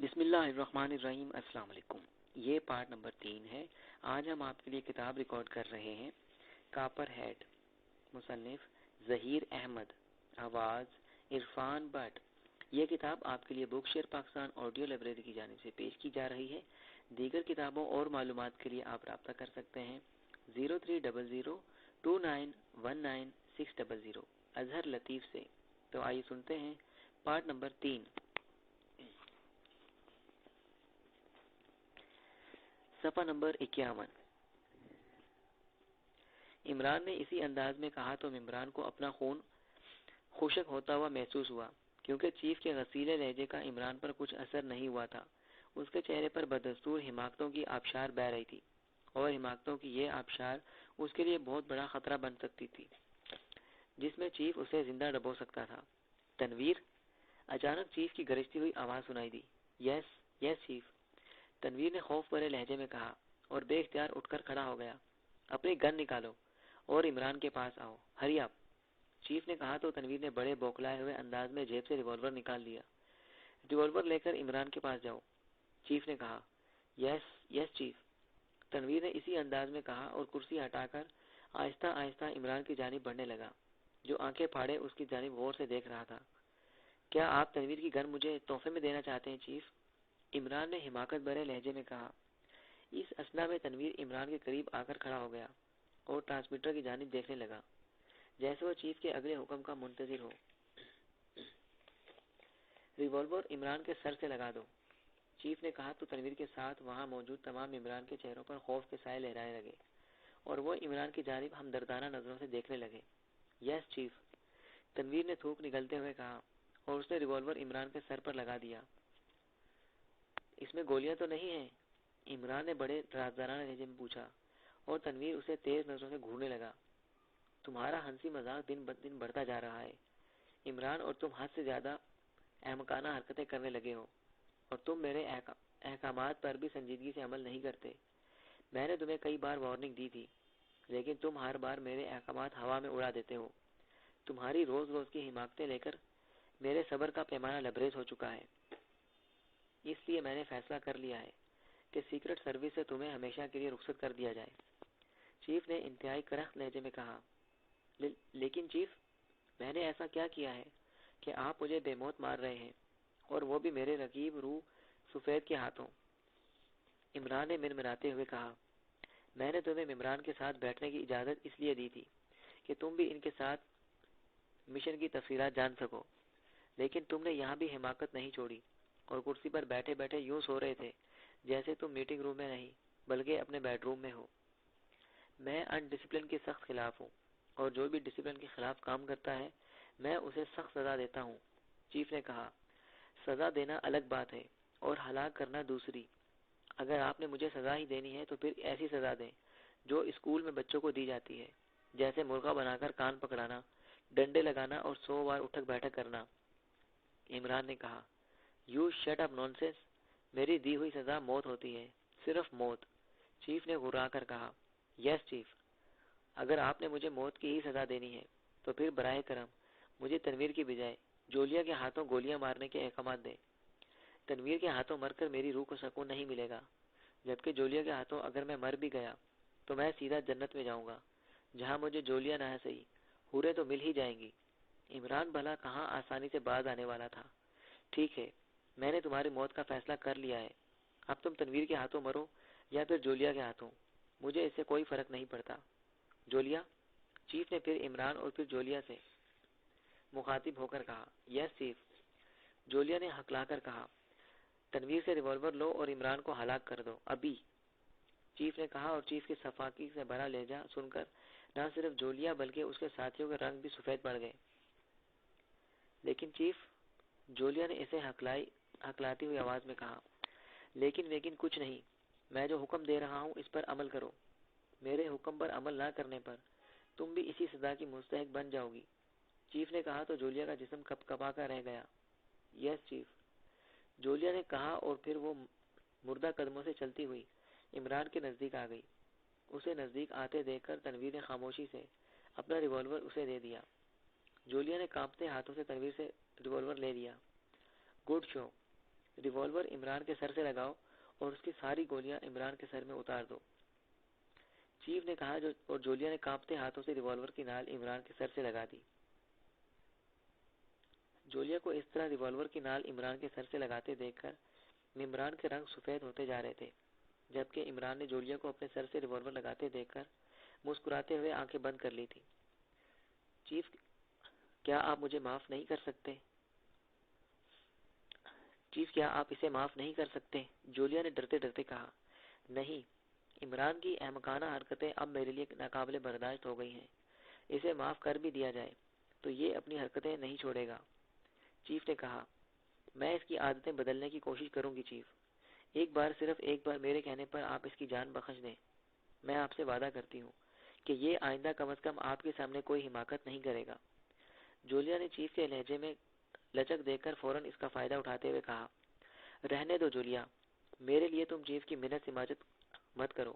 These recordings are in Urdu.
بسم اللہ الرحمن الرحیم۔ السلام علیکم۔ یہ پارٹ نمبر 3 ہے۔ آج ہم آپ کے لیے کتاب ریکارڈ کر رہے ہیں، کاپر ہیڈ، مصنف ظہیر احمد، آواز عرفان بٹ۔ یہ کتاب آپ کے لیے بک شیئر پاکستان آڈیو لائبریری کی جانب سے پیش کی جا رہی ہے۔ دیگر کتابوں اور معلومات کے لیے آپ رابطہ کر سکتے ہیں 0300291960 اظہر لطیف سے۔ تو آئیے سنتے ہیں پارٹ نمبر 3۔ صفحہ نمبر 51۔ عمران نے اسی انداز میں کہا تو عمران کو اپنا خون خشک ہوتا ہوا محسوس ہوا، کیونکہ چیف کے غصیلے لہجے کا عمران پر کچھ اثر نہیں ہوا تھا۔ اس کے چہرے پر بدستور حماقتوں کی آبشار بہہ رہی تھی، اور حماقتوں کی یہ آبشار اس کے لیے بہت بڑا خطرہ بن سکتی تھی، جس میں چیف اسے زندہ ڈبو سکتا تھا۔ تنویر! اچانک چیف کی گرجتی ہوئی آواز سنائی دی۔ یس یس چیف، تنویر نے خوف بھرے لہجے میں کہا، اور بے اختیار اٹھ کر کھڑا ہو گیا۔ اپنی گن نکالو اور عمران کے پاس آؤ، ہری اپ، چیف نے کہا تو تنویر نے بڑے بوکھلائے ہوئے انداز میں جیب سے ریوالور نکال لیا۔ ریوالور لے کر عمران کے پاس جاؤ، چیف نے کہا۔ یس یس چیف، تنویر نے اسی انداز میں کہا اور کرسی ہٹا کر آہستہ آہستہ عمران کی جانب بڑھنے لگا، جو آنکھیں پھاڑے اس کی جانب غور سے دیکھ رہا تھا۔ کیا آپ تنویر کی گن مجھے تحفے میں دینا چاہتے ہیں چیف؟ عمران نے حماقت بھرے لہجے میں کہا۔ اس اثنا میں تنویر عمران کے قریب آ کر کھڑا ہو گیا اور ٹرانسمیٹر کی جانب دیکھنے لگا، جیسے وہ چیف کے اگلے حکم کا منتظر ہو۔ ریوالور عمران کے سر سے لگا دو، چیف نے کہا تو تنویر کے ساتھ وہاں موجود تمام عمران کے چہروں پر خوف کے سائے لہرانے لگے، اور وہ عمران کی جانب ہمدردانہ نظروں سے دیکھنے لگے۔ یس چیف، تنویر نے تھوک نگلتے ہوئے کہا، اور اس نے ریوالور عمران کے سر پر لگا دیا۔ اس میں گولیاں تو نہیں ہیں؟ عمران نے بڑے رازدارانہ لہجے میں پوچھا، اور تنویر اسے تیز نظروں سے گھورنے لگا۔ تمہارا ہنسی مذاق دن بدن بڑھتا جا رہا ہے عمران، اور تم حد سے زیادہ احمقانہ حرکتیں کرنے لگے ہو، اور تم میرے احکامات پر بھی سنجیدگی سے عمل نہیں کرتے۔ میں نے تمہیں کئی بار وارننگ دی تھی، لیکن تم ہر بار میرے احکامات ہوا میں اڑا دیتے ہو۔ تمہاری روز روز کی حماقتیں لے کر میرے صبر کا پیمانہ لبریز ہو چکا ہے۔ اس لیے میں نے فیصلہ کر لیا ہے کہ سیکرٹ سروس سے تمہیں ہمیشہ کے لیے رخصت کر دیا جائے، چیف نے انتہائی کرخت لہجے میں کہا۔ لیکن چیف، میں نے ایسا کیا کیا ہے کہ آپ مجھے بے موت مار رہے ہیں، اور وہ بھی میرے رقیب روح سفید کے ہاتھوں؟ عمران نے منمناتے ہوئے کہا۔ میں نے تمہیں عمران کے ساتھ بیٹھنے کی اجازت اس لیے دی تھی کہ تم بھی ان کے ساتھ مشن کی تفصیلات جان سکو، لیکن تم نے یہاں بھی حماقت نہیں چھوڑی، اور کرسی پر بیٹھے بیٹھے یوں سو رہے تھے جیسے تم میٹنگ روم میں نہیں بلکہ اپنے بیڈ روم میں ہو۔ میں ان ڈسپلن کے سخت خلاف ہوں، اور جو بھی ڈسپلن کے خلاف کام کرتا ہے میں اسے سخت سزا دیتا ہوں، چیف نے کہا۔ سزا دینا الگ بات ہے اور ہلاک کرنا دوسری۔ اگر آپ نے مجھے سزا ہی دینی ہے تو پھر ایسی سزا دیں جو اسکول میں بچوں کو دی جاتی ہے، جیسے مرغا بنا کر کان پکڑانا، ڈنڈے لگانا اور 100 بار اٹھک بیٹھک کرنا۔ عمران نے کہا۔ یو شٹ اپ نونسنس، میری دی ہوئی سزا موت ہوتی ہے، صرف موت، چیف نے گھرا کر کہا۔ یس چیف، اگر آپ نے مجھے موت کی ہی سزا دینی ہے تو پھر براہ کرم مجھے تنویر کی بجائے جولیا کے ہاتھوں گولیاں مارنے کے احکامات دیں۔ تنویر کے ہاتھوں مر کر میری روح کو سکون نہیں ملے گا، جبکہ جولیا کے ہاتھوں اگر میں مر بھی گیا تو میں سیدھا جنت میں جاؤں گا، جہاں مجھے جولیا نہ صحیح حوریں تو مل ہی جائیں گی۔ عمران بھلا کہاں آسانی سے باز آنے والا تھا۔ ٹھیک ہے، میں نے تمہاری موت کا فیصلہ کر لیا ہے، اب تم تنویر کے ہاتھوں مرو یا پھر جولیا کے ہاتھوں، مجھے اس سے کوئی فرق نہیں پڑتا۔ جولیا، چیف نے پھر عمران اور پھر جولیا سے مخاطب ہو کر کہا۔ یس چیف، جولیا نے ہکلا کر کہا۔ تنویر سے ریوالور لو اور عمران کو ہلاک کر دو، ابھی، چیف نے کہا، اور چیف کی صفاقی سے بھرا لہجہ سن کر نہ صرف جولیا بلکہ اس کے ساتھیوں کے رنگ بھی سفید پڑ گئے۔ لیکن چیف، جولیا نے اسے ہکلاتی ہوئی آواز میں کہا۔ لیکن کچھ نہیں، میں جو حکم دے رہا ہوں اس پر عمل کرو۔ میرے حکم پر عمل نہ کرنے پر تم بھی اسی سزا کی مستحق بن جاؤ گی، چیف نے کہا تو جولیا کا جسم کپ کپا کر رہ گیا۔ یس چیف، جولیا نے کہا، اور پھر وہ مردہ قدموں سے چلتی ہوئی عمران کے نزدیک آ گئی۔ اسے نزدیک آتے دیکھ کر تنویر نے خاموشی سے اپنا ریوالور اسے دے دیا۔ جولیا نے کانپتے ہاتھوں سے تنویر سے ریوالور لے لیا۔ گڈ شو، ریوالور عمران کے سر سے لگاؤ اور اس کی ساری گولیاں عمران کے سر میں اتار دو، چیف نے کہا، اور جولیا نے کانپتے ہاتھوں سے ریوالور کی نال عمران کے سر سے لگا دی۔ جولیا کو اس طرح ریوالور کی نال عمران کے سر سے لگاتے دیکھ کر عمران کے رنگ سفید ہوتے جا رہے تھے، جبکہ عمران نے جولیا کو اپنے سر سے ریوالور لگاتے دیکھ کر مسکراتے ہوئے آنکھیں بند کر لی تھی۔ چیف، کیا آپ مجھے معاف نہیں کر سکتے؟ چیف، کیا آپ اسے معاف نہیں کر سکتے؟ جولیا نے ڈرتے ڈرتے کہا۔ نہیں، عمران کی احمقانہ حرکتیں اب میرے لیے ناقابل برداشت ہو گئی ہیں، اسے معاف کر بھی دیا جائے تو یہ اپنی حرکتیں نہیں چھوڑے گا، چیف نے کہا۔ میں اس کی عادتیں بدلنے کی کوشش کروں گی چیف، ایک بار، صرف ایک بار میرے کہنے پر آپ اس کی جان بخش دیں۔ میں آپ سے وعدہ کرتی ہوں کہ یہ آئندہ کم از کم آپ کے سامنے کوئی حماقت نہیں کرے گا۔ جولیا نے چیف کے لہجے میں لچک دیکھ کر فوراً اس کا فائدہ اٹھاتے ہوئے کہا، رہنے دو جولیا، میرے لیے تم چیف کی منت سماجت مت کرو۔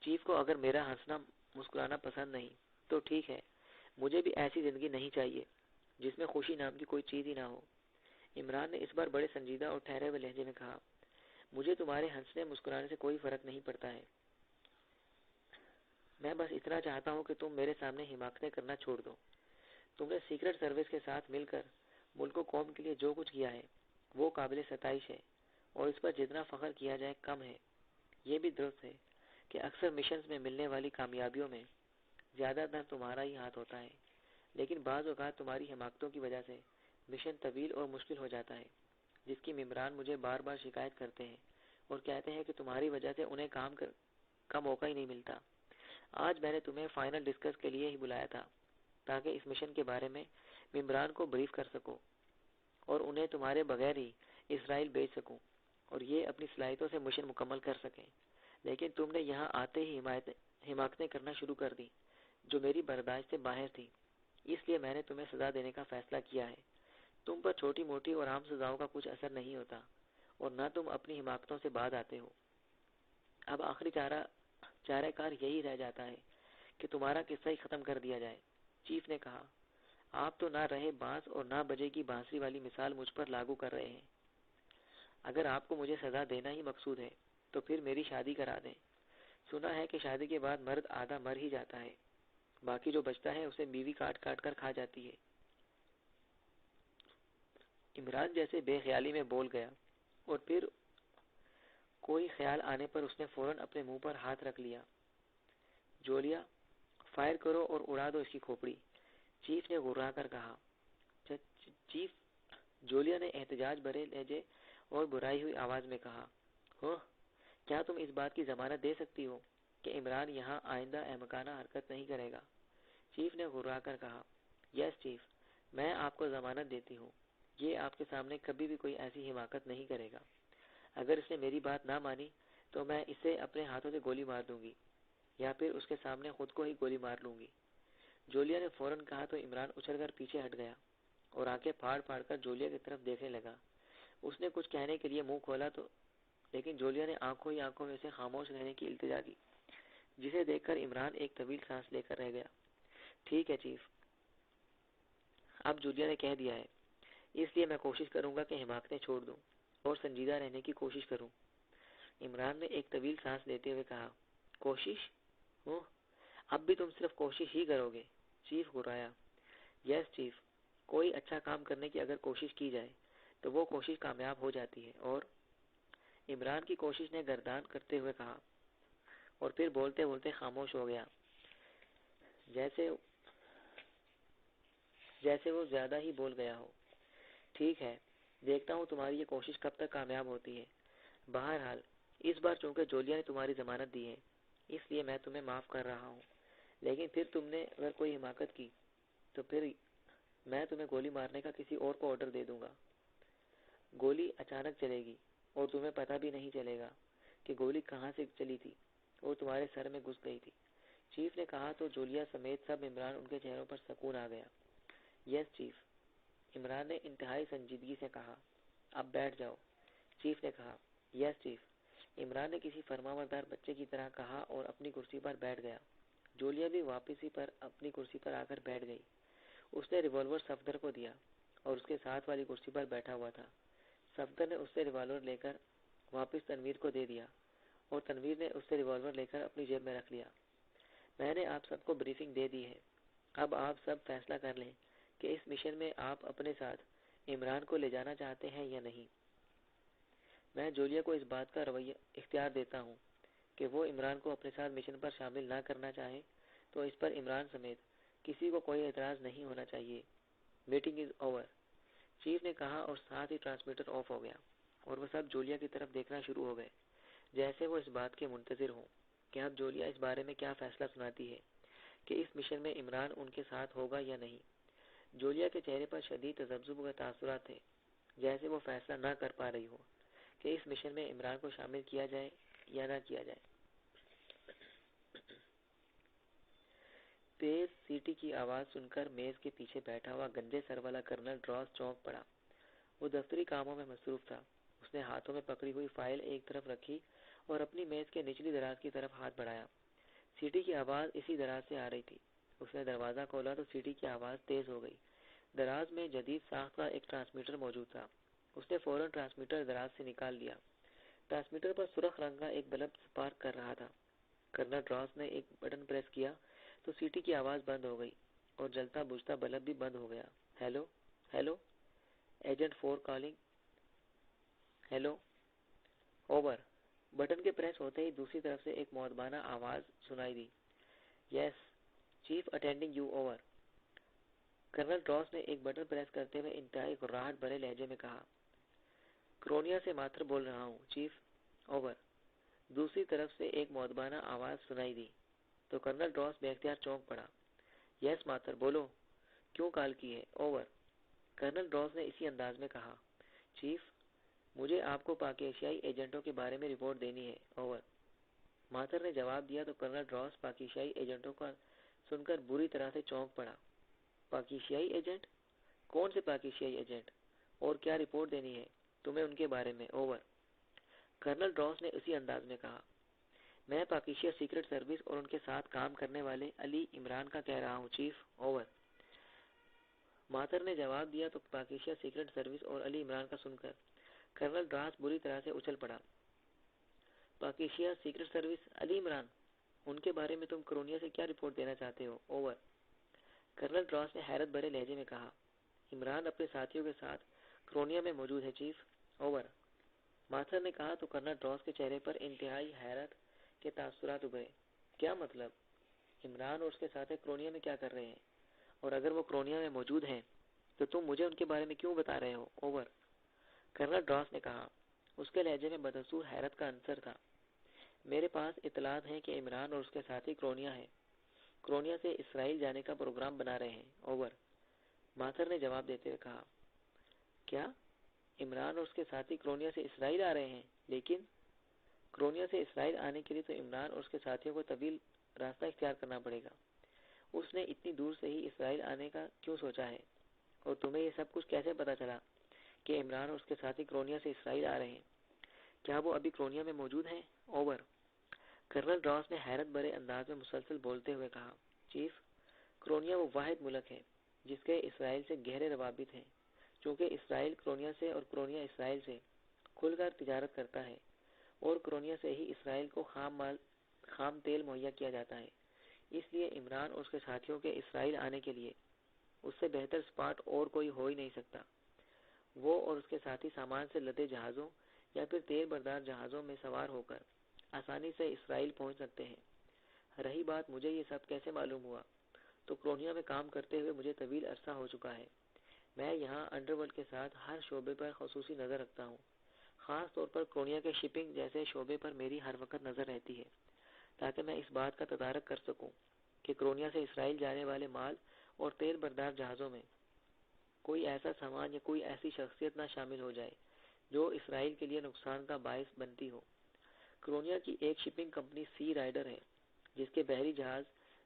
چیف کو اگر میرا ہنسنا مسکرانا پسند نہیں تو ٹھیک ہے، مجھے بھی ایسی زندگی نہیں چاہیے جس میں خوشی نام کی کوئی چیز ہی نہ ہو۔ عمران نے اس بار بڑے سنجیدہ اور ٹھہرے ہوئے لہجے میں کہا، مجھے تمہارے ہنسنے مسکرانے سے کوئی فرق نہیں پڑتا ہے، میں بس اتنا چاہتا ہوں کہ تم میرے سامنے حماقتیں کرنا چھوڑ دو۔ تم نے سیکرٹ سروس کے ساتھ مل کر ملک و قوم کے لیے جو کچھ کیا ہے وہ قابل ستائش ہے، اور اس پر جتنا فخر کیا جائے کم ہے۔ یہ بھی درست ہے کہ اکثر مشنز میں ملنے والی کامیابیوں میں زیادہ تر تمہارا ہی ہاتھ ہوتا ہے، لیکن بعض اوقات تمہاری حماقتوں کی وجہ سے مشن طویل اور مشکل ہو جاتا ہے، جس کی ممبران مجھے بار بار شکایت کرتے ہیں اور کہتے ہیں کہ تمہاری وجہ سے انہیں کام کا موقع ہی نہیں ملتا۔ آج میں نے تمہیں فائنل ڈسکس کے لیے ہی بلایا تھا تاکہ اس مشن کے بارے میں ممبران کو بریف کر سکوں اور انہیں تمہارے بغیر ہی اسرائیل بھیج سکوں اور یہ اپنی صلاحیتوں سے مشن مکمل کر سکیں، لیکن تم نے یہاں آتے ہی حماقتیں کرنا شروع کر دی جو میری برداشت سے باہر تھی، اس لیے میں نے تمہیں سزا دینے کا فیصلہ کیا ہے۔ تم پر چھوٹی موٹی اور عام سزاؤں کا کچھ اثر نہیں ہوتا اور نہ تم اپنی حماقتوں سے باز آتے ہو۔ اب آخری چارہ کار یہی رہ جاتا ہے کہ تمہارا قصہ ہی ختم کر دیا جائے، چیف نے کہا۔ آپ تو نہ رہے بانس اور نہ بجے گی بانسری والی مثال مجھ پر لاگو کر رہے ہیں۔ اگر آپ کو مجھے سزا دینا ہی مقصود ہے تو پھر میری شادی کرا دیں۔ سنا ہے کہ شادی کے بعد مرد آدھا مر ہی جاتا ہے، باقی جو بچتا ہے اسے بیوی کاٹ کاٹ کر کھا جاتی ہے۔ عمران جیسے بے خیالی میں بول گیا اور پھر کوئی خیال آنے پر اس نے فوراً اپنے منہ پر ہاتھ رکھ لیا۔ جولیا، فائر کرو اور اڑا دو اس کی کھوپڑی، چیف نے گھرا کر کہا۔ چیف، جولیا نے احتجاج بھرے لہجے اور برائی ہوئی آواز میں کہا، ہو، کیا تم اس بات کی ضمانت دے سکتی ہو کہ عمران یہاں آئندہ احمقانہ حرکت نہیں کرے گا؟ چیف نے گھرا کر کہا، یس چیف، میں آپ کو ضمانت دیتی ہوں، یہ آپ کے سامنے کبھی بھی کوئی ایسی حماقت نہیں کرے گا۔ اگر اس نے میری بات نہ مانی تو میں اسے اپنے ہاتھوں سے گولی مار دوں گی یا پھر اس کے سامنے خود کو ہی گولی مار لوں گی۔ جولیا نے فوراً کہا تو عمران اچھل کر پیچھے ہٹ گیا اور آنکھیں پھاڑ پھاڑ کر جولیا کی طرف دیکھنے لگا۔ اس نے کچھ کہنے کے لیے منہ کھولا تو لیکن جولیا نے آنکھوں ہی آنکھوں میں سے خاموش رہنے کی التجا کی، جسے دیکھ کر عمران ایک طویل سانس لے کر رہ گیا۔ ٹھیک ہے چیف، اب جولیا نے کہہ دیا ہے، اس لیے میں کوشش کروں گا کہ حماقتیں چھوڑ دوں اور سنجیدہ رہنے کی کوشش کروں۔ عمران نے ایک طویل سانس لیتے ہوئے کہا، کوشش؟ اب بھی تم صرف کوشش ہی کرو گے؟ چیف گھرایا۔ یس چیف، کوئی اچھا کام کرنے کی اگر کوشش کی جائے تو وہ کوشش کامیاب ہو جاتی ہے، اور عمران کی کوشش نے گردان کرتے ہوئے کہا، اور پھر بولتے بولتے خاموش ہو گیا، جیسے وہ زیادہ ہی بول گیا ہو۔ ٹھیک ہے، دیکھتا ہوں تمہاری یہ کوشش کب تک کامیاب ہوتی ہے۔ بہرحال اس بار چونکہ جولیا نے تمہاری ضمانت دی ہے اس لیے میں تمہیں معاف کر رہا ہوں، لیکن پھر تم نے اگر کوئی حماقت کی تو پھر میں تمہیں گولی مارنے کا کسی اور کو آرڈر دے دوں گا۔ گولی اچانک چلے گی اور تمہیں پتہ بھی نہیں چلے گا کہ گولی کہاں سے چلی تھی اور تمہارے سر میں گھس گئی تھی، چیف نے کہا تو جولیا سمیت سب ممبران ان کے چہروں پر سکون آ گیا۔ یس چیف، عمران نے انتہائی سنجیدگی سے کہا۔ اب بیٹھ جاؤ، چیف نے کہا۔ یس چیف، عمران نے کسی فرمانبردار بچے کی طرح کہا اور اپنی کرسی پر بیٹھ گیا۔ جولیا بھی واپسی پر اپنی کرسی پر آ کر بیٹھ گئی۔ اس نے ریوالور صفدر کو دیا اور اس کے ساتھ والی کرسی پر بیٹھا ہوا تھا۔ صفدر نے اس سے ریوالور لے کر واپس تنویر کو دے دیا اور تنویر نے اس سے ریوالور لے کر اپنی جیب میں رکھ لیا۔ میں نے آپ سب کو بریفنگ دے دی ہے، اب آپ سب فیصلہ کر لیں کہ اس مشن میں آپ اپنے ساتھ عمران کو لے جانا چاہتے ہیں یا نہیں۔ میں جولیا کو اس بات کا رویہ اختیار دیتا ہوں کہ وہ عمران کو اپنے ساتھ مشن پر شامل نہ کرنا چاہے تو اس پر عمران سمیت کسی کو کوئی اعتراض نہیں ہونا چاہیے۔ میٹنگ از اوور، چیف نے کہا اور ساتھ ہی ٹرانسمیٹر آف ہو گیا اور وہ سب جولیا کی طرف دیکھنا شروع ہو گئے جیسے وہ اس بات کے منتظر ہوں کہ اب جولیا اس بارے میں کیا فیصلہ سناتی ہے کہ اس مشن میں عمران ان کے ساتھ ہوگا یا نہیں۔ جولیا کے چہرے پر شدید تذبذب کے تاثرات تھے، جیسے وہ فیصلہ نہ کر پا رہی ہو کہ اس مشن میں عمران کو شامل کیا جائے یا نہ کیا جائے۔ تیز سیٹی کی آواز سن کر میز کے پیچھے بیٹھا ہوا گنجے سر والا کرنل ڈراس چونک پڑا۔ وہ دفتری کاموں میں مصروف تھا۔ اس نے ہاتھوں میں پکڑی ہوئی فائل ایک طرف رکھی اور اپنی میز کے نچلی دراز کی طرف ہاتھ بڑھایا۔ سیٹی کی آواز اسی دراز سے آ رہی تھی۔ اس نے دروازہ کھولا تو سیٹی کی آواز تیز ہو گئی۔ دراز میں جدید ساخت کا ایک ٹرانسمیٹر موجود تھا۔ اس نے فوراً ٹرانسمیٹر دراز سے نکال لیا۔ ٹرانسمیٹر پر سرخ رنگ کا ایک بلب سپارک کر رہا تھا۔ کرنل ڈراس نے ایک بٹن پریس کیا تو سیٹی کی آواز بند ہو گئی اور جلتا بجھتا بلب بھی بند ہو گیا۔ Hello hello, agent 4 calling, hello, over. Button کے پریس ہوتے ہی دوسری طرف سے ایک مؤدبانہ آواز سنائی دی، yes chief attending you, over. Colonel ڈراس نے ایک بٹن پریس کرتے ہوئے انتہائی گھراہٹ بھرے لہجے میں کہا، کرونیا سے ماتر بول رہا ہوں چیف، اوور۔ دوسری طرف سے ایک مؤدبانہ آواز سنائی دی تو کرنل ڈراس بے اختیار چونک پڑا، یس ماتر، بولو، کیوں کال کی ہے، اوور۔ کرنل ڈراس نے اسی انداز میں کہا، چیف مجھے آپ کو پاک ایشیائی ایجنٹوں کے بارے میں رپورٹ دینی ہے، اوور۔ ماتر نے جواب دیا تو کرنل ڈراس پاک ایشیائی ایجنٹوں کا سن کر بری طرح سے چونک پڑا۔ پاک ایشیائی ایجنٹ؟ کون سے پاک ایشیائی ایجنٹ؟ اور کیا رپورٹ دینی ہے تمہیں ان کے بارے میں، اوور۔ کرنل ڈراس نے اسی انداز میں کہا، میں پاک ایشیا سیکرٹ سروس اور ان کے ساتھ کام کرنے والے علی عمران کا کہہ رہا ہوں چیف، اوور۔ ماتر نے جواب دیا تو پاک ایشیا سیکرٹ سروس اور علی عمران کا سن کر کرنل ڈراس بری طرح سے اچھل پڑا۔ پاک Asia secret service, Ali Imran, ان کے بارے میں تم کرونیا سے کیا رپورٹ دینا چاہتے ہو، اوور۔ کرنل ڈراس نے حیرت بھرے لہجے میں کہا، عمران اپنے ساتھیوں کے ساتھ کرونیا میں موجود ہے چیف، اوور۔ ماتر نے کہا تو کرنل ڈراس کے چہرے پر انتہائی حیرت کے تاثرات ابھرے۔ کیا مطلب؟ عمران اور اس کے ساتھی کرونیا میں کیا کر رہے ہیں؟ اور اگر وہ کرونیا میں موجود ہیں تو تم مجھے ان کے بارے میں کیوں بتا رہے ہو، اوور۔ کرنل ڈراس نے کہا، اس کے لہجے میں بدسور حیرت کا عنصر تھا، میرے پاس اطلاعات ہیں کہ عمران اور اس کے ساتھی کرونیا ہیں، کرونیا سے اسرائیل جانے کا پروگرام بنا رہے ہیں، اوور۔ ماتر نے جواب دیتے ہوئے کہا، کیا عمران اور اس کے ساتھی کرونیا سے اسرائیل آ رہے ہیں؟ لیکن کرونیا سے اسرائیل آنے کے لیے تو عمران اور اس کے ساتھیوں کو طویل راستہ اختیار کرنا پڑے گا۔ اس نے اتنی دور سے ہی اسرائیل آنے کا کیوں سوچا ہے؟ اور تمہیں یہ سب کچھ کیسے پتا چلا کہ عمران اور اس کے ساتھی کرونیا سے اسرائیل آ رہے ہیں؟ کیا وہ ابھی کرونیا میں موجود ہیں، اوور۔ کرنل ڈراس نے حیرت بھرے انداز میں مسلسل بولتے ہوئے کہا، چیف کرونیا وہ واحد ملک ہے جس کے اسرائیل سے گہرے روابط ہیں، چونکہ اسرائیل کرونیا سے اور کرونیا اسرائیل سے کھل کر تجارت کرتا ہے اور کرونیا سے ہی اسرائیل کو خام تیل مہیا کیا جاتا ہے۔ اس لیے عمران اور اس کے ساتھیوں کے اسرائیل آنے کے لیے اس سے بہتر سپاٹ اور کوئی ہو ہی نہیں سکتا۔ وہ اور اس کے ساتھی سامان سے لدے جہازوں یا پھر تیل بردار جہازوں میں سوار ہو کر آسانی سے اسرائیل پہنچ سکتے ہیں۔ رہی بات مجھے یہ سب کیسے معلوم ہوا، تو کرونیا میں کام کرتے ہوئے مجھے طویل عرصہ ہو چکا ہے۔ میں یہاں انڈر ورلڈ کے ساتھ ہر شعبے پر خصوصی نظر رکھتا ہوں، خاص طور پر کرونیا کے شپنگ جیسے شعبے پر میری ہر وقت نظر رہتی ہے، تاکہ میں اس بات کا تدارک کر سکوں کہ کرونیا سے اسرائیل جانے والے مال اور تیل بردار جہازوں میں کوئی ایسا سامان یا کوئی ایسی شخصیت نہ شامل ہو جائے جو اسرائیل کے لیے نقصان کا باعث بنتی ہو۔ کرونیا کی ایک شپنگ کمپنی سی رائڈر ہے جس کے بحری جہاز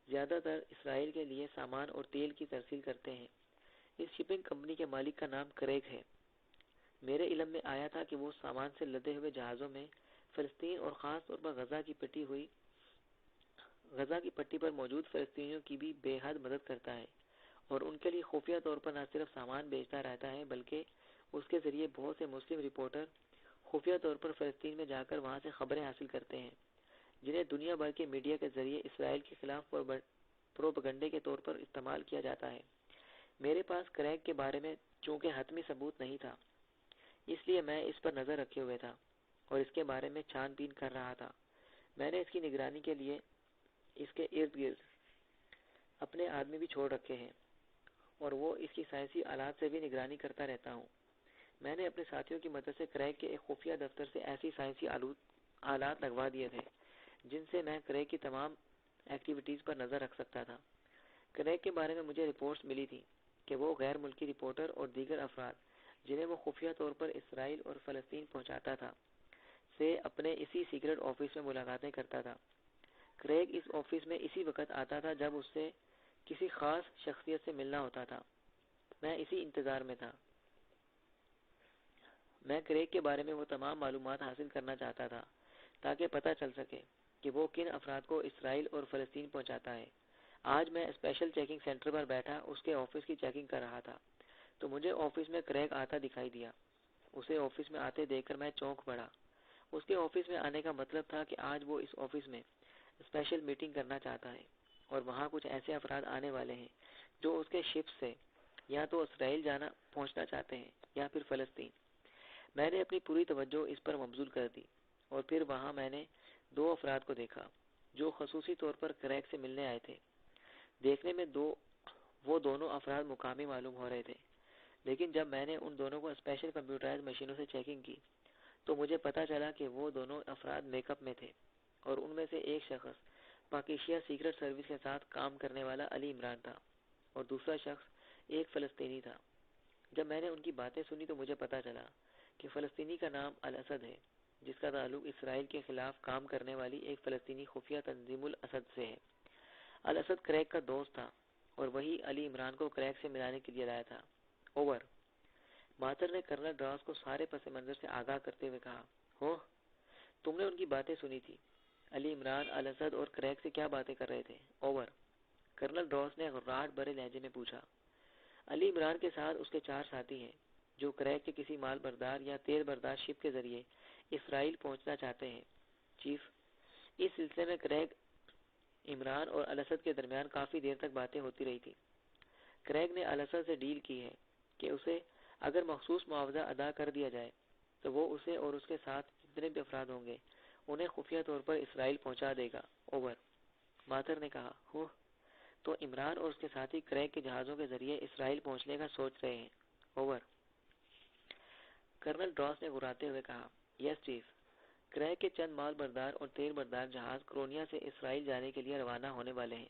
زیادہ تر اسرائیل کے لیے سامان اور تیل کی ترسیل کرتے ہیں۔ اس شپنگ کمپنی کے مالک کا نام کریگ ہے۔ میرے علم میں آیا تھا کہ وہ سامان سے لدے ہوئے جہازوں میں فلسطین اور خاص طور پر غزہ کی پٹی پر موجود فلسطینیوں کی بھی بے حد مدد کرتا ہے اور ان کے لیے خفیہ طور پر نہ صرف سامان بیچتا رہتا ہے بلکہ اس کے ذریعے بہت سے مسلم رپورٹر خفیہ طور پر فلسطین میں جا کر وہاں سے خبریں حاصل کرتے ہیں، جنہیں دنیا بھر کے میڈیا کے ذریعے اسرائیل کے خلاف پروپیگنڈے کے طور پر استعمال کیا جاتا ہے۔ میرے پاس کریگ کے بارے میں چونکہ حتمی ثبوت نہیں تھا، اس لیے میں اس پر نظر رکھے ہوئے تھا اور اس کے بارے میں چھان بین کر رہا تھا۔ میں نے اس کی نگرانی کے لیے اس کے ارد گرد اپنے آدمی بھی چھوڑ رکھے ہیں اور وہ اس کی سائنسی آلات سے بھی نگرانی کرتا رہتا ہوں۔ میں نے اپنے ساتھیوں کی مدد سے کریگ کے ایک خفیہ دفتر سے ایسی سائنسی آلات لگوا دیے تھے جن سے میں کریگ کی تمام ایکٹیویٹیز پر نظر رکھ سکتا تھا۔ کریگ کے بارے میں مجھے رپورٹس ملی تھی کہ وہ غیر ملکی رپورٹر اور دیگر افراد جنہیں وہ خفیہ طور پر اسرائیل اور فلسطین پہنچاتا تھا سے اپنے اسی سیکرٹ آفس میں ملاقاتیں کرتا تھا۔ کریگ اس آفس میں اسی وقت آتا تھا جب اس سے کسی خاص شخصیت سے ملنا ہوتا تھا۔ میں اسی انتظار میں تھا۔ میں کریگ کے بارے میں وہ تمام معلومات حاصل کرنا چاہتا تھا تاکہ پتہ چل سکے کہ وہ کن افراد کو اسرائیل اور فلسطین پہنچاتا ہے۔ آج میں اسپیشل چیکنگ سینٹر پر بیٹھا اس کے آفس کی چیکنگ کر رہا تھا تو مجھے آفس میں کریگ آتا دکھائی دیا۔ اسے آفس میں آتے دیکھ کر میں چونک پڑا۔ اس کے آفس میں آنے کا مطلب تھا کہ آج وہ اس آفس میں اسپیشل میٹنگ کرنا چاہتا ہے اور وہاں کچھ ایسے افراد آنے والے ہیں جو اس کے شپ سے یا تو اسرائیل پہنچنا چاہتے ہیں یا پھر فلسطین۔ میں نے اپنی پوری توجہ اس پر مبذول کر دی اور پھر وہاں میں نے دو افراد کو دیکھا جو خصوصی طور پر کریگ سے ملنے آئے تھے۔ دیکھنے میں وہ دونوں افراد مقامی معلوم ہو رہے تھے، لیکن جب میں نے ان دونوں کو اسپیشل کمپیوٹرائز مشینوں سے چیکنگ کی تو مجھے پتا چلا کہ وہ دونوں افراد میک اپ میں تھے اور ان میں سے ایک شخص پاکیشیا سیکرٹ سروس کے ساتھ کام کرنے والا علی عمران تھا اور دوسرا شخص ایک فلسطینی تھا۔ جب میں نے ان کی باتیں سنی تو مجھے پتا چلا کہ فلسطینی کا نام الاسد ہے، جس کا تعلق اسرائیل کے خلاف کام کرنے والی ایک فلسطینی خفیہ تنظیم الاسد سے ہے۔ الاسد کریگ کا دوست تھا اور وہی علی عمران کو کریگ سے ملانے کے لیے لایا تھا۔ اوور۔ ماتر نے کرنل ڈراس کو سارے پس منظر سے آگاہ کرتے ہوئے کہا، ہو، تم نے ان کی باتیں سنی تھی۔ علی عمران الاسد اور کریگ سے کیا باتیں کر رہے تھے؟ اوور۔ کرنل ڈراس نے غراٹ بھرے لہجے میں پوچھا۔ علی عمران کے ساتھ اس کے 4 ساتھی ہیں جو کریگ کے کسی مال بردار یا تیل بردار شپ کے ذریعے اسرائیل پہنچنا چاہتے ہیں، چیف۔ اس سلسلے میں کریگ، عمران اور الاسد کے درمیان کافی دیر تک باتیں ہوتی رہی تھی۔ کریگ نے الاسد سے ڈیل کی ہے کہ اسے اگر مخصوص معاوضہ ادا کر دیا جائے تو وہ اسے اور اس کے ساتھ جتنے بھی افراد ہوں گے انہیں خفیہ طور پر اسرائیل پہنچا دے گا۔ اوور۔ ماتر نے کہا، ہو، تو عمران اور اس کے ساتھی کریگ کے جہازوں کے ذریعے اسرائیل پہنچنے کا سوچ رہے ہیں۔ اوور۔ کرنل ڈراس نے غراتے ہوئے کہا، یس چیف۔ کریگ کے چند مال بردار اور تیل بردار جہاز کرونیا سے اسرائیل جانے کے لیے روانہ ہونے والے ہیں۔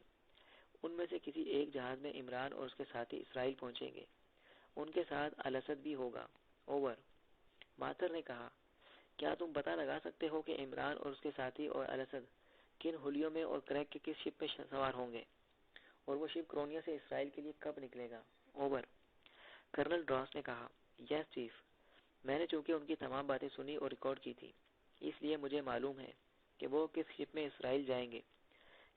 ان میں سے کسی ایک جہاز میں عمران اور اس کے ساتھی اسرائیل پہنچیں گے۔ ان کے ساتھ الاسد بھی ہوگا۔ اوور۔ ماتر نے کہا، کیا تم پتہ لگا سکتے ہو کہ عمران اور اس کے ساتھی اور الاسد کن حلیوں میں اور کریگ کے کس شپ میں سوار ہوں گے اور وہ شپ کرونیا سے اسرائیل کے لیے کب نکلے گا؟ اوور۔ کرنل ڈراس نے کہا، یس چیف۔ میں نے چونکہ ان کی تمام باتیں سنی اور ریکارڈ کی تھی، اس لیے مجھے معلوم ہے کہ وہ کس شپ میں اسرائیل جائیں گے۔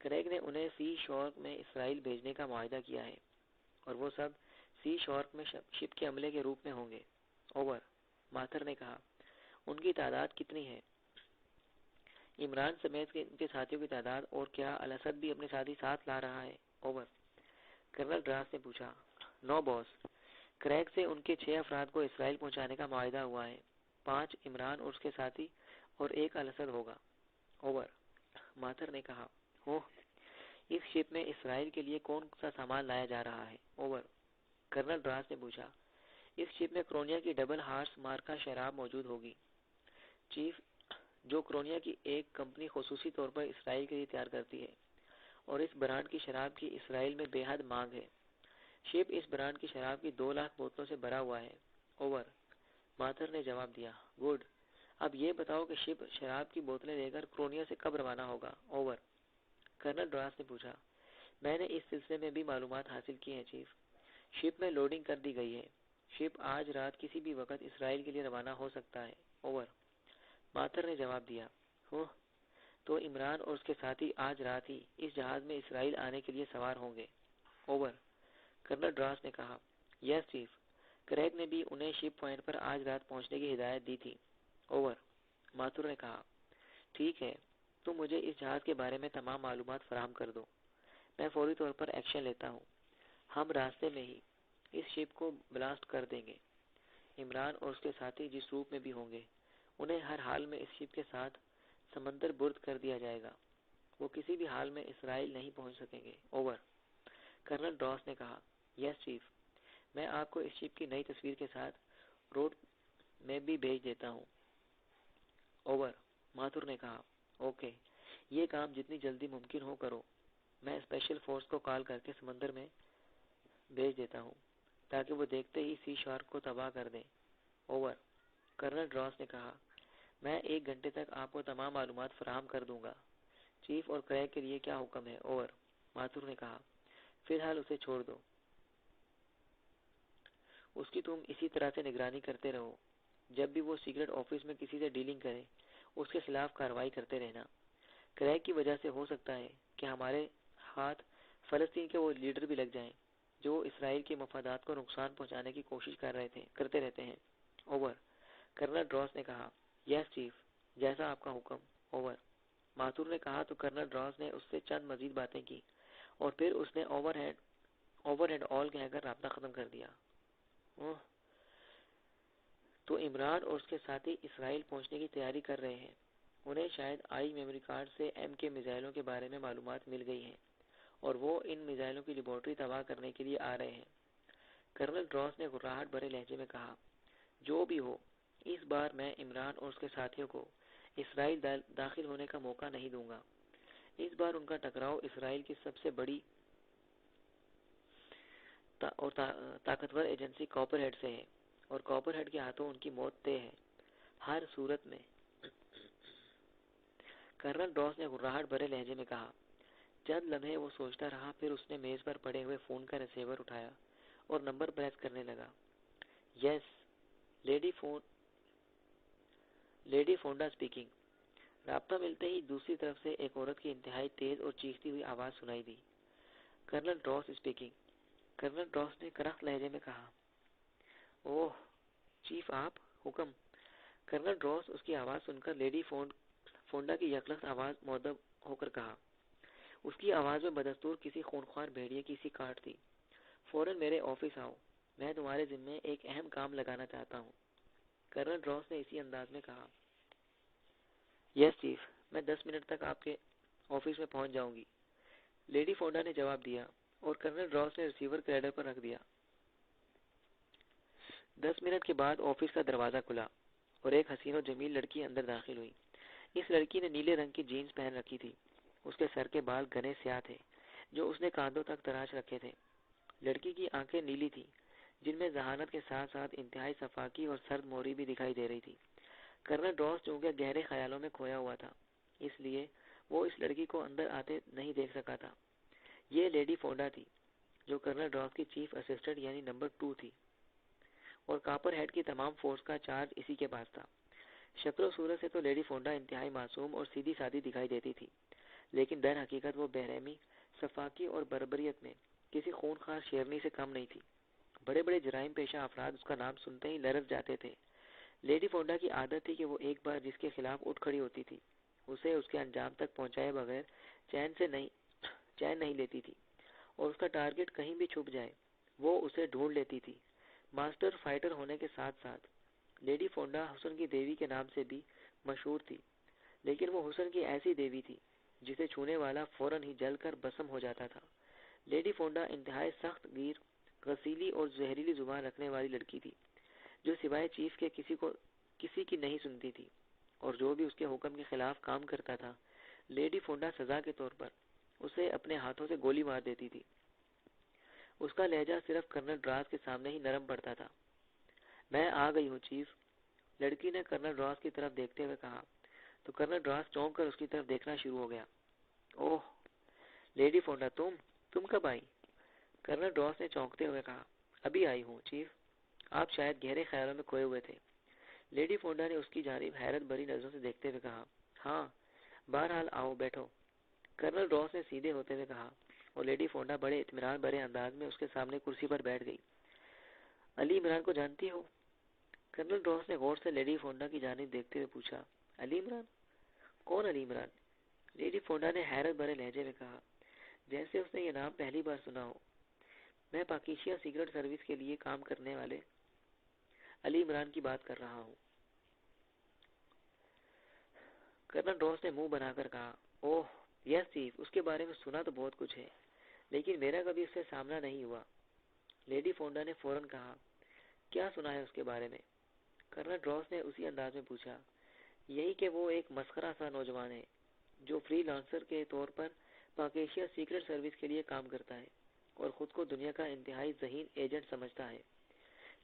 کریگ نے انہیں سی شارک میں اسرائیل بھیجنے کا معاہدہ کیا ہے اور وہ سب سی شارک میں شپ کے عملے کے روپ میں ہوں گے۔ اوور۔ ماتر نے کہا، ان کی تعداد کتنی ہے؟ عمران سمیت ان کے ساتھیوں کی تعداد، اور کیا الاسد بھی اپنے ساتھی ساتھ لا رہا ہے؟ اوور۔ کرنل ڈراس نے پوچھا، نو باس۔ کریگ سے ان کے 6 افراد کو اسرائیل پہنچانے کا معاہدہ ہوا ہے۔ 5 عمران اور اس کے ساتھی اور 1 الاسد ہوگا۔ اوور۔ ماتر نے کہا، ہو، اس شپ میں اسرائیل کے لیے کون سا سامان لایا جا رہا ہے؟ اوور۔ کرنل ڈراس نے پوچھا، اس شپ میں کرونیا کی ڈبل ہارس مارکا شراب موجود ہوگی، چیف، جو کرونیا کی ایک کمپنی خصوصی طور پر اسرائیل کے لیے تیار کرتی ہے، اور اس برانڈ کی شراب کی اسرائیل میں بے حد مانگ ہے۔ شپ اس برانڈ کی شراب کی 2 لاکھ بوتلوں سے بھرا ہوا ہے۔ اوور۔ ماتر نے جواب دیا، گڈ۔ اب یہ بتاؤ کہ شپ شراب کی بوتلیں لے کر کرونیا سے کب روانہ ہوگا؟ اوور۔ کرنل ڈراس نے پوچھا، میں نے اس سلسلے میں بھی معلومات حاصل کی ہیں، چیف۔ شپ میں لوڈنگ کر دی گئی ہے۔ شپ آج رات کسی بھی وقت اسرائیل کے لیے روانہ ہو سکتا ہے۔ اوور۔ ماتر نے جواب دیا، ہو، تو عمران اور اس کے ساتھی آج رات ہی اس جہاز میں اسرائیل آنے کے لیے سوار ہوں گے۔ اوور۔ کرنل ڈراس نے کہا، یس چیف۔ کریگ نے بھی انہیں شپ پوائنٹ پر آج رات پہنچنے کی ہدایت دی تھی۔ اوور، ماتھور نے کہا۔ ٹھیک ہے، تم مجھے اس جہاز کے بارے میں تمام معلومات فراہم کر دو، میں فوری طور پر ایکشن لیتا ہوں۔ ہم راستے میں ہی اس شپ کو بلاسٹ کر دیں گے۔ عمران اور اس کے ساتھی جس روپ میں بھی ہوں گے، انہیں ہر حال میں اس شپ کے ساتھ سمندر برد کر دیا جائے گا۔ وہ کسی بھی حال میں اسرائیل نہیں پہنچ سکیں گے۔ اوور، کرنل ڈراس نے کہا۔ یس چیف، میں آپ کو اس شپ کی نئی تصویر کے ساتھ روڈ میں بھی بھیج دیتا ہوں۔ اوور، ماتھور نے کہا۔ اوکے، یہ کام جتنی جلدی ممکن ہو کرو۔ میں اسپیشل فورس کو کال کر کے سمندر میں بھیج دیتا ہوں تاکہ وہ دیکھتے ہی سی شارک کو تباہ کر دیں۔ اوور، کرنل ڈراس نے کہا۔ میں 1 گھنٹے تک آپ کو تمام معلومات فراہم کر دوں گا۔ چیف اور کریگ کے لیے کیا حکم ہے؟ اوور، ماتھور نے کہا۔ فی الحال اسے چھوڑ دو، اس کی تم اسی طرح سے نگرانی کرتے رہو۔ جب بھی وہ سیکرٹ آفس میں کسی سے ڈیلنگ کرے، اس کے خلاف کارروائی کرتے رہنا۔ کریگ کی وجہ سے ہو سکتا ہے کہ ہمارے ہاتھ فلسطین کے وہ لیڈر بھی لگ جائیں جو اسرائیل کے مفادات کو نقصان پہنچانے کی کوشش کرتے رہتے ہیں۔ اوور، کرنل ڈراس نے کہا۔ یس چیف، جیسا آپ کا حکم۔ اوور، ماتھور نے کہا تو کرنل ڈراس نے اس سے چند مزید باتیں کی اور پھر اس نے اوور ہیڈ آل کہہ کر رابطہ ختم کر دیا۔ تو عمران اور اس کے ساتھی اسرائیل پہنچنے کی تیاری کر رہے ہیں۔ انہیں شاید آئی میموری کارڈ سے ایم کے میزائلوں کے بارے میں معلومات مل گئی ہیں اور وہ ان میزائلوں کی لیبارٹری تباہ کرنے کے لیے آ رہے ہیں۔ کرنل ڈراس نے گھبراہٹ بھرے لہجے میں کہا، جو بھی ہو، اس بار میں عمران اور اس کے ساتھیوں کو اسرائیل داخل ہونے کا موقع نہیں دوں گا۔ اس بار ان کا ٹکراؤ اسرائیل کی سب سے بڑی اور طاقتور ایجنسی کاپر ہیڈ سے ہے اور کاپر ہیڈ کے ہاتھوں ان کی موت طے ہے۔ ہر صورت میں، کرنل ڈراس نے گھبراہٹ بھرے لہجے میں کہا۔ چند لمحے وہ سوچتا رہا، پھر اس نے میز پر پڑے ہوئے فون کا ریسیور اٹھایا اور نمبر پریس کرنے لگا۔ یس، لیڈی فونڈا اسپیکنگ۔ رابطہ ملتے ہی دوسری طرف سے ایک عورت کی انتہائی تیز اور چیختی ہوئی آواز سنائی دی۔ کرنل ڈراس اسپیکنگ۔ کرنل ڈراس نے کرخت لہجے میں کہا۔ اوہ چیف، آپ؟ حکم۔ کرنل ڈراس اس کی آواز سن کر لیڈی فونڈا کی یکلخت آواز مؤدب ہو کر کہا۔ اس کی آواز میں بدستور کسی خونخوار بھیڑیے کی سی کاٹ تھی۔ فوراً میرے آفس آؤ، میں تمہارے ذمے ایک اہم کام لگانا چاہتا ہوں۔ کرنل ڈراس نے اسی انداز میں کہا۔ یس چیف، میں 10 منٹ تک آپ کے آفس میں پہنچ جاؤں گی، لیڈی فونڈا نے جواب دیا اور کرنل ڈراس نے ریسیور کریڈر پر رکھ دیا۔ 10 منٹ کے بعد آفس کا دروازہ کھلا اور ایک حسین و جمیل لڑکی اندر داخل ہوئی۔ اس لڑکی نے نیلے رنگ کی جینز پہن رکھی تھی۔ اس کے سر کے بال گھنے سیاہ تھے جو اس نے کاندھوں تک تراش رکھے تھے۔ لڑکی کی آنکھیں نیلی تھیں جن میں ذہانت کے ساتھ ساتھ انتہائی صفاقی اور سرد موری بھی دکھائی دے رہی تھی۔ کرنل ڈراس چونکہ گہرے خیالوں میں کھویا ہوا تھا، اس لیے وہ اس لڑکی کو اندر آتے نہیں دیکھ سکا تھا۔ یہ لیڈی فونڈا تھی جو کرنل ڈراس کی چیف اسسٹنٹ یعنی نمبر 2 تھی اور کاپر ہیڈ کی تمام فورس کا چارج اسی کے پاس تھا۔ شکل و صورت سے تو لیڈی فونڈا انتہائی معصوم اور سیدھی سادی دکھائی دیتی تھی، لیکن در حقیقت وہ بے-رحمی، صفاقی اور بربریت میں کسی خونخوار شیرنی سے کم نہیں تھی۔ بڑے بڑے جرائم پیشہ افراد اس کا نام سنتے ہی لرز جاتے تھے۔ لیڈی فونڈا کی عادت تھی کہ وہ ایک بار جس کے خلاف اٹھ کھڑی ہوتی تھی، اسے اس کے انجام تک پہنچائے بغیر چین نہیں لیتی تھی، اور اس کا ٹارگٹ کہیں بھی چھپ جائے وہ اسے ڈھونڈ لیتی تھی۔ ماسٹر فائٹر ہونے کے ساتھ ساتھ لیڈی فونڈا حسن کی دیوی کے نام سے بھی مشہور تھی، لیکن وہ حسن کی ایسی دیوی تھی جسے چھونے والا فوراً ہی جل کر بھسم ہو جاتا تھا۔ لیڈی فونڈا انتہائی سخت گیر، غسیلی اور زہریلی زبان رکھنے والی لڑکی تھی جو سوائے چیف کے کسی کی نہیں سنتی تھی، اور جو بھی اس کے حکم کے خلاف کام کرتا تھا، لیڈی فونڈا سزا کے طور پر اسے اپنے ہاتھوں سے گولی مار دیتی تھی۔ اس کا لہجہ صرف کرنل ڈراس کے سامنے ہی نرم پڑتا تھا۔ میں آ گئی ہوں چیف، لڑکی نے کرنل ڈراس کی طرف دیکھتے ہوئے کہا، تو کرنل ڈراس چونک کر اس کی طرف دیکھنا شروع ہو گیا۔ اوہ لیڈی فونڈا، تم کب آئی؟ کرنل ڈراس نے چونکتے ہوئے کہا۔ ابھی آئی ہوں چیف، آپ شاید گہرے خیالوں میں کھوئے ہوئے تھے۔ لیڈی فونڈا نے اس کی جانب حیرت بھری نظروں سے دیکھتے ہوئے کہا، ہاں بہرحال آؤ بیٹھو، کرنل ڈراس نے سیدھے ہوتے ہوئے کہا، اور لیڈی فونڈا بڑے اطمینان بھرے انداز میں اس کے سامنے کرسی پر بیٹھ گئی۔ علی عمران کو جانتی ہو؟ کرنل راس نے غور سے لیڈی فونڈا کی جانب دیکھتے ہوئے پوچھا۔ علی عمران؟ کون علی عمران؟ لیڈی فونڈا نے حیرت بھرے لہجے میں کہا، جیسے اس نے یہ نام پہلی بار سنا ہو۔ میں پاکیشیا سیکرٹ سروس کے لیے کام کرنے والے علی عمران کی بات کر رہا ہوں۔ کرنل راس نے منہ بنا کر کہا، اوہ یس چیف، اس کے بارے میں سنا تو بہت کچھ ہے، لیکن میرا کبھی اس سے سامنا نہیں ہوا۔ لیڈی فونڈا نے فوراً کہا، کیا سنا ہے اس کے بارے میں؟ کرنل راس نے اسی انداز میں پوچھا، یہی کہ وہ ایک مسخرہ سا نوجوان ہے جو فری لانسر کے طور پر پاکیشیا سیکرٹ سروس کے لیے کام کرتا ہے اور خود کو دنیا کا انتہائی ذہین ایجنٹ سمجھتا ہے۔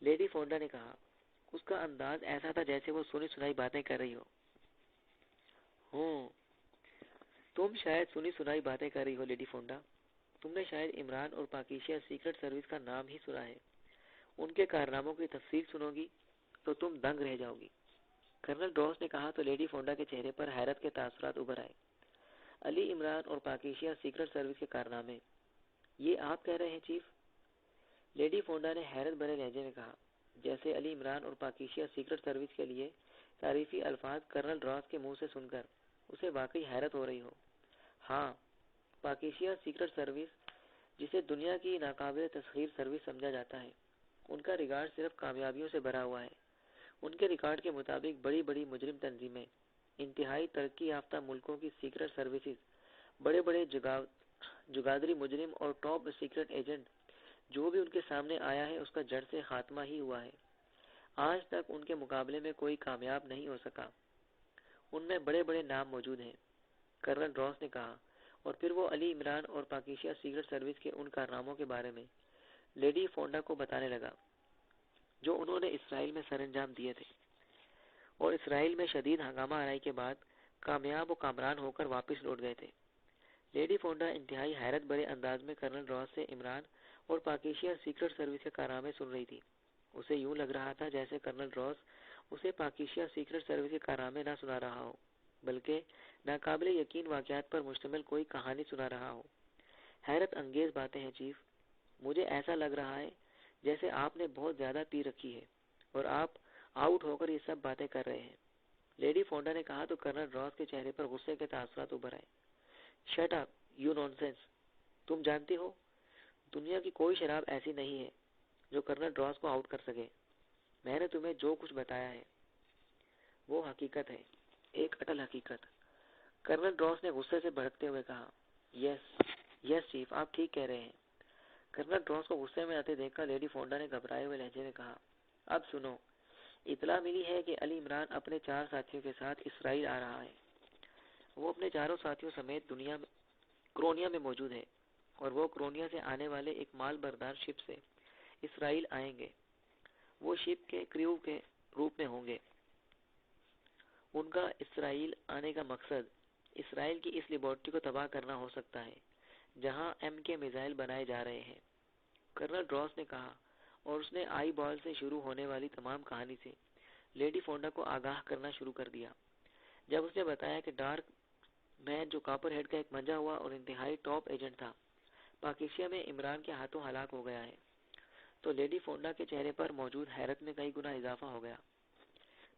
لیڈی فونڈا نے کہا، اس کا انداز ایسا تھا جیسے وہ سنی سنائی باتیں کر رہی ہو۔ تم شاید سنی سنائی باتیں کر رہی ہو لیڈی فونڈا۔ تم نے شاید عمران اور پاکیشیا سیکرٹ سروس کا نام ہی سنا ہے۔ ان کے کارناموں کی تفصیل سنو گی تو تم دنگ رہ جاؤ گی۔ کرنل راس نے کہا تو لیڈی فونڈا کے چہرے پر حیرت کے تاثرات ابھر آئے۔ علی عمران اور پاکیشیا سیکرٹ سروس کے کارنامے، یہ آپ کہہ رہے ہیں چیف؟ لیڈی فونڈا نے حیرت بھرے لہجے میں کہا، جیسے علی عمران اور پاکیشیا سیکرٹ سروس کے لیے تعریفی الفاظ کرنل راس کے منہ سے سن کر اسے واقعی حیرت ہو رہی ہو۔ ہاں، پاکیشیا سیکرٹ سروس، جسے دنیا کی ناقابل تسخیر سروس سمجھا جاتا ہے، ان کا ریکارڈ صرف کامیابیوں سے بھرا ہوا ہے۔ ان کے ریکارڈ کے مطابق بڑی بڑی مجرم تنظیمیں، انتہائی ترقی یافتہ ملکوں کی سیکرٹ سروسز، بڑے بڑے جگادری مجرم اور ٹاپ سیکرٹ ایجنٹ، جو بھی ان کے سامنے آیا ہے اس کا جڑ سے خاتمہ ہی ہوا ہے۔ آج تک ان کے مقابلے میں کوئی کامیاب نہیں ہو سکا۔ ان میں بڑے بڑے نام موجود ہیں، کرنل راس نے کہا، اور پھر وہ علی عمران اور پاکیشیا سیکرٹ سروس کے ان کارناموں کے بارے میں لیڈی فونڈا کو بتانے لگا جو انہوں نے اسرائیل میں سر انجام دیے تھے، اور اسرائیل میں شدید ہنگامہ آرائی کے بعد کامیاب و کامران ہو کر واپس لوٹ گئے تھے۔ لیڈی فونڈا انتہائی حیرت بھرے انداز میں کرنل راس سے عمران اور پاکیشیا سیکرٹ سروس کے کارنامے سن رہی تھی۔ اسے یوں لگ رہا تھا جیسے کرنل راس اسے پاکیشیا سیکرٹ سروس کے کارنامے نہ سنا رہا ہو، بلکہ ناقابل یقین واقعات پر مشتمل کوئی کہانی سنا رہا ہو۔ حیرت انگیز باتیں ہیں چیف، مجھے ایسا لگ رہا ہے جیسے آپ نے بہت زیادہ پی رکھی ہے اور آپ آؤٹ ہو کر یہ سب باتیں کر رہے ہیں۔ لیڈی فونڈا نے کہا تو کرنل راس کے چہرے پر غصے کے تاثرات ابھر آئے۔ شٹ اپ یو نونسنس، تم جانتی ہو دنیا کی کوئی شراب ایسی نہیں ہے جو کرنل راس کو آؤٹ کر سکے۔ میں نے تمہیں جو کچھ بتایا ہے وہ حقیقت ہے، ایک اٹل حقیقت۔ کرنل راس نے غصے سے بھڑکتے ہوئے کہا، یس چیف، آپ ٹھیک کہہ رہے ہیں۔ کرنل راس کو غصے میں آتے دیکھ کر لیڈی فونڈا نے گھبرائے ہوئے لہجے میں کہا، اب سنو، اطلاع ملی ہے کہ علی عمران اپنے 4 ساتھیوں کے ساتھ اسرائیل آ رہا ہے۔ وہ اپنے چاروں ساتھیوں سمیت دنیا میں کرونیا میں موجود ہے، اور وہ کرونیا سے آنے والے ایک مال بردار شپ سے اسرائیل آئیں گے۔ وہ شپ کے کریو کے روپ میں ہوں گے۔ ان کا اسرائیل آنے کا مقصد اسرائیل کی اس لیبارٹری کو تباہ کرنا ہو سکتا ہے جہاں ایم کے میزائل بنائے جا رہے ہیں، کرنل راس نے کہا، اور اس نے آئی بال سے شروع ہونے والی تمام کہانی سے لیڈی فونڈا کو آگاہ کرنا شروع کر دیا۔ جب اس نے بتایا کہ ڈارک مین، جو کاپر ہیڈ کا ایک منجا ہوا اور انتہائی ٹاپ ایجنٹ تھا، پاکیشیا میں عمران کے ہاتھوں ہلاک ہو گیا ہے، تو لیڈی فونڈا کے چہرے پر موجود حیرت میں کئی گنا اضافہ ہو گیا۔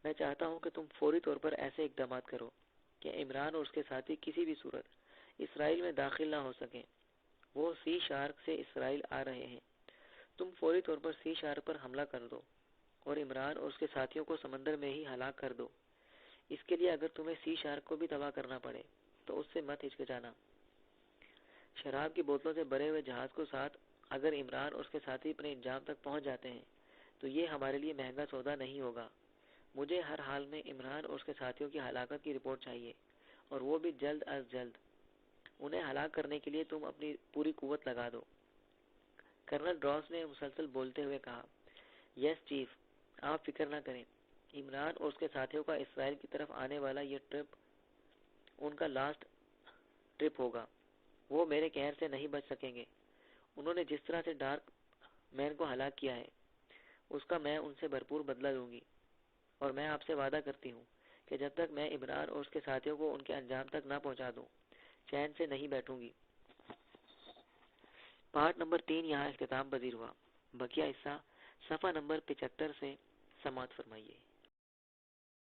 میں چاہتا ہوں کہ تم فوری طور پر ایسے اقدامات کرو کہ عمران اور اس کے ساتھی کسی بھی صورت اسرائیل میں داخل نہ ہو سکیں۔ وہ سی شارک سے اسرائیل آ رہے ہیں۔ تم فوری طور پر سی شارک پر حملہ کر دو اور عمران اور اس کے ساتھیوں کو سمندر میں ہی ہلاک کر دو۔ اس کے لیے اگر تمہیں سی شارک کو بھی تباہ کرنا پڑے تو اس سے مت ہچکچانا۔ شراب کی بوتلوں سے بھرے ہوئے جہاز کو ساتھ اگر عمران اور اس کے ساتھی اپنے انجام تک پہنچ جاتے ہیں تو یہ ہمارے لیے مہنگا سودا نہیں ہوگا۔ مجھے ہر حال میں عمران اور اس کے ساتھیوں کی ہلاکت کی رپورٹ چاہیے، اور وہ بھی جلد از جلد۔ انہیں ہلاک کرنے کے لیے تم اپنی پوری قوت لگا دو۔ کرنل راس نے مسلسل بولتے ہوئے کہا، یس چیف، آپ فکر نہ کریں۔ عمران اور اس کے ساتھیوں کا اسرائیل کی طرف آنے والا یہ ٹرپ ان کا لاسٹ ٹرپ ہوگا۔ وہ میرے قہر سے نہیں بچ سکیں گے۔ انہوں نے جس طرح سے ڈارک مین کو ہلاک کیا ہے اس کا میں ان سے بھرپور بدلہ لوں گی، اور میں آپ سے وعدہ کرتی ہوں کہ جب تک میں عمران اور اس کے ساتھیوں کو ان کے انجام تک نہ پہنچا دوں چین سے نہیں بیٹھوں گی۔ پارٹ نمبر 3 یہاں اختتام پذیر ہوا۔ بقیہ حصہ صفحہ نمبر 75 سے سماعت فرمائیے۔